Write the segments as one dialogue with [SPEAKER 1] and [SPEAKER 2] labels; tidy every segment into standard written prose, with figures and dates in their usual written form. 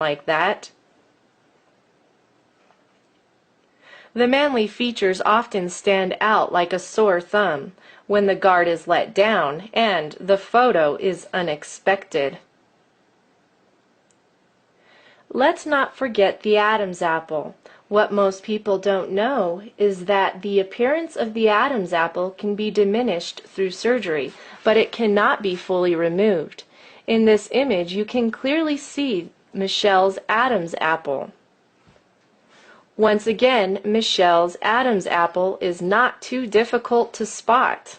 [SPEAKER 1] like that. The manly features often stand out like a sore thumb when the guard is let down and the photo is unexpected. Let's not forget the Adam's apple. What most people don't know is that the appearance of the Adam's apple can be diminished through surgery, but it cannot be fully removed. In this image, you can clearly see Michelle's Adam's apple. Once again, Michelle's Adam's apple is not too difficult to spot.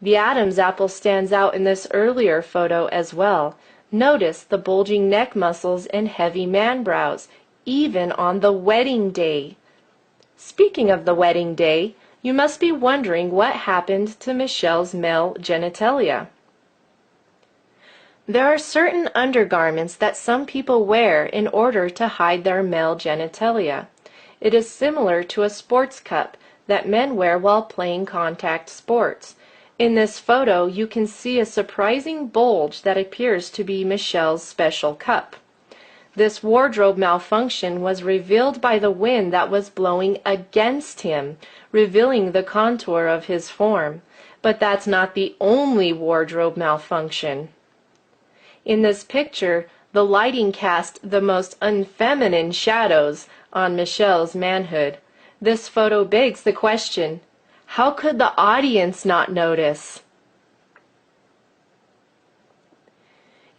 [SPEAKER 1] The Adam's apple stands out in this earlier photo as well. Notice the bulging neck muscles and heavy man brows, even on the wedding day. Speaking of the wedding day, you must be wondering what happened to Michelle's male genitalia. There are certain undergarments that some people wear in order to hide their male genitalia. It is similar to a sports cup that men wear while playing contact sports. In this photo, you can see a surprising bulge that appears to be Michelle's special cup. This wardrobe malfunction was revealed by the wind that was blowing against him, revealing the contour of his form. But that's not the only wardrobe malfunction. In this picture, the lighting cast the most unfeminine shadows on Michelle's manhood. This photo begs the question, how could the audience not notice?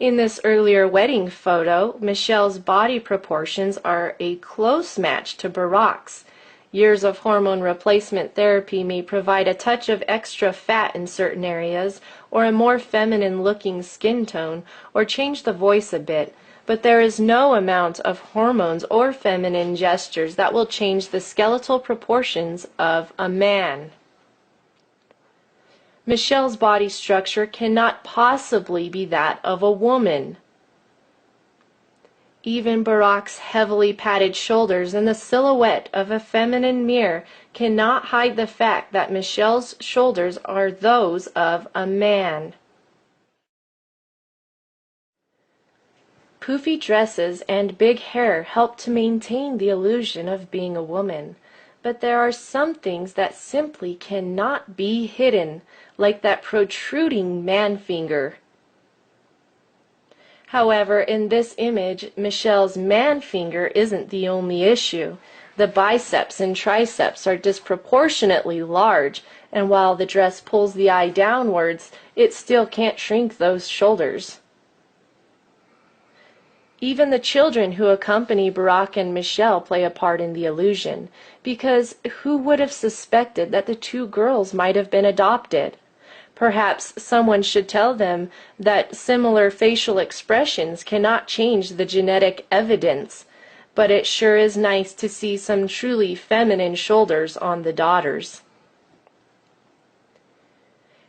[SPEAKER 1] In this earlier wedding photo, Michelle's body proportions are a close match to Barack's. Years of hormone replacement therapy may provide a touch of extra fat in certain areas, or a more feminine-looking skin tone, or change the voice a bit, but there is no amount of hormones or feminine gestures that will change the skeletal proportions of a man. Michelle's body structure cannot possibly be that of a woman. Even Barack's heavily padded shoulders and the silhouette of a feminine mirror cannot hide the fact that Michelle's shoulders are those of a man. Poofy dresses and big hair help to maintain the illusion of being a woman, but there are some things that simply cannot be hidden, like that protruding man finger. However, in this image, Michelle's man finger isn't the only issue. The biceps and triceps are disproportionately large, and while the dress pulls the eye downwards, it still can't shrink those shoulders. Even the children who accompany Barack and Michelle play a part in the illusion, because who would have suspected that the two girls might have been adopted? Perhaps someone should tell them that similar facial expressions cannot change the genetic evidence, but it sure is nice to see some truly feminine shoulders on the daughters.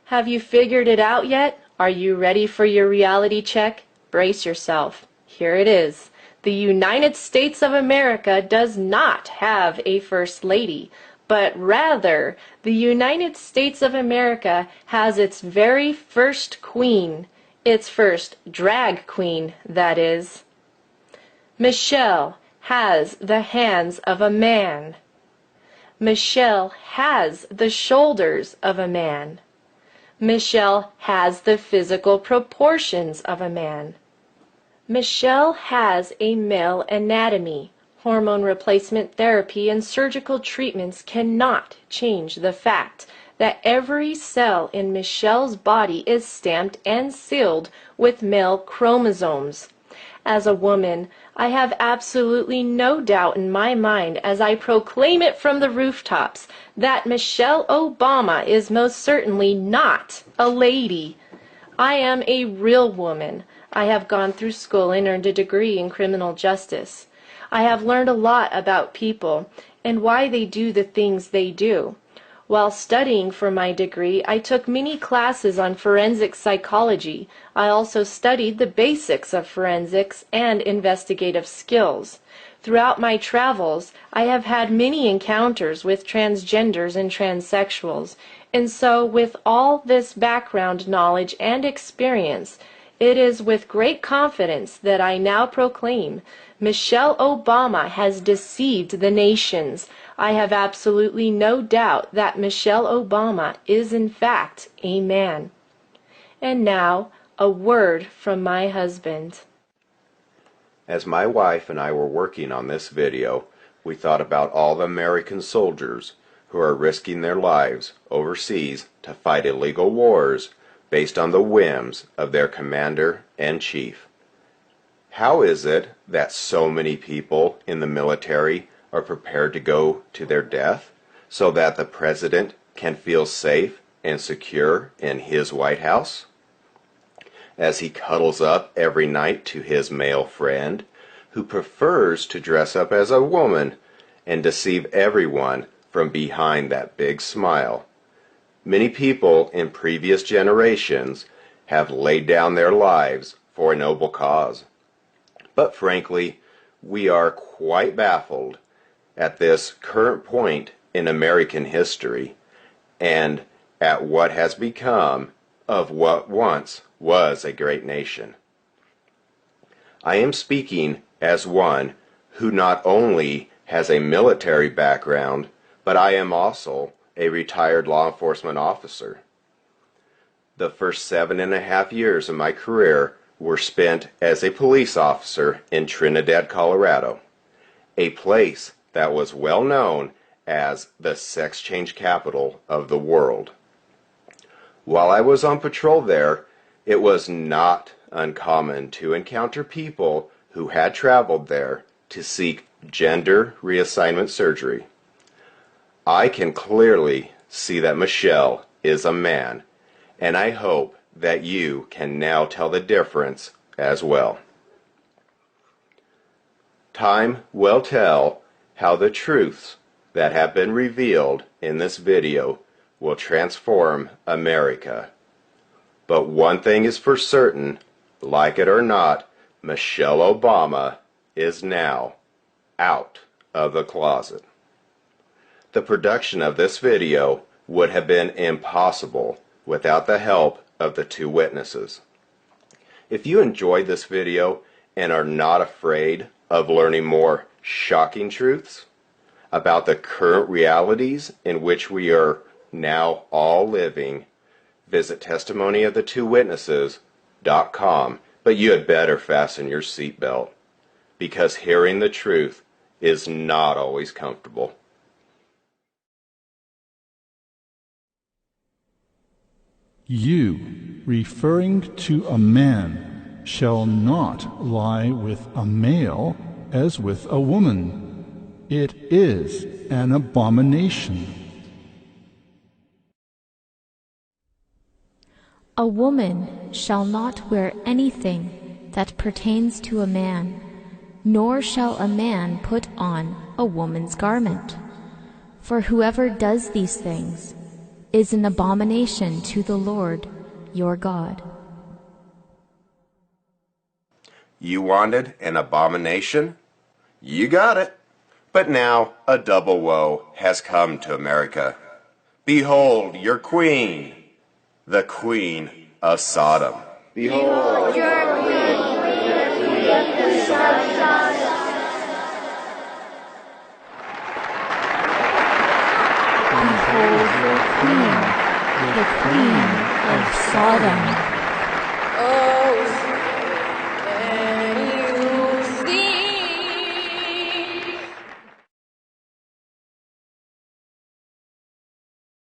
[SPEAKER 1] Have you figured it out yet? Are you ready for your reality check? Brace yourself. Here it is. The United States of America does not have a First Lady, but rather, the United States of America has its very first queen, its first drag queen, that is. Michelle has the hands of a man. Michelle has the shoulders of a man. Michelle has the physical proportions of a man. Michelle has a male anatomy. Hormone replacement therapy and surgical treatments cannot change the fact that every cell in Michelle's body is stamped and sealed with male chromosomes. As a woman, I have absolutely no doubt in my mind as I proclaim it from the rooftops that Michelle Obama is most certainly not a lady. I am a real woman. I have gone through school and earned a degree in criminal justice. I have learned a lot about people and why they do the things they do. While studying for my degree, I took many classes on forensic psychology. I also studied the basics of forensics and investigative skills. Throughout my travels, I have had many encounters with transgenders and transsexuals, and so with all this background knowledge and experience, It is with great confidence that I now proclaim Michelle Obama has deceived the nations. I have absolutely no doubt that Michelle Obama is in fact a man. And now, a word from my husband.
[SPEAKER 2] As my wife and I were working on this video, we thought about all the American soldiers who are risking their lives overseas to fight illegal wars based on the whims of their commander-in-chief. How is it that so many people in the military are prepared to go to their death so that the president can feel safe and secure in his White House? As he cuddles up every night to his male friend, who prefers to dress up as a woman and deceive everyone from behind that big smile. Many people in previous generations have laid down their lives for a noble cause. But frankly, we are quite baffled at this current point in American history and at what has become of what once was a great nation. I am speaking as one who not only has a military background, but I am also a retired law enforcement officer. The first 7.5 years of my career were spent as a police officer in Trinidad, Colorado, a place that was well known as the sex change capital of the world. While I was on patrol there, it was not uncommon to encounter people who had traveled there to seek gender reassignment surgery. I can clearly see that Michelle is a man, and I hope that you can now tell the difference as well. Time will tell how the truths that have been revealed in this video will transform America. But one thing is for certain, like it or not, Michelle Obama is now out of the closet. The production of this video would have been impossible without the help of the two witnesses. If you enjoyed this video and are not afraid of learning more shocking truths about the current realities in which we are now all living, visit testimonyofthetwowitnesses.com, but you had better fasten your seatbelt, because hearing the truth is not always comfortable.
[SPEAKER 3] You, referring to a man, shall not lie with a male as with a woman. It is an abomination.
[SPEAKER 4] A woman shall not wear anything that pertains to a man, nor shall a man put on a woman's garment. For whoever does these things is an abomination to the Lord your God.
[SPEAKER 2] You wanted an abomination? You got it. But now a double woe has come to America. Behold your queen, the Queen of Sodom. Behold your queen, the Queen of Sodom.
[SPEAKER 4] Behold your queen, the Queen of Sodom.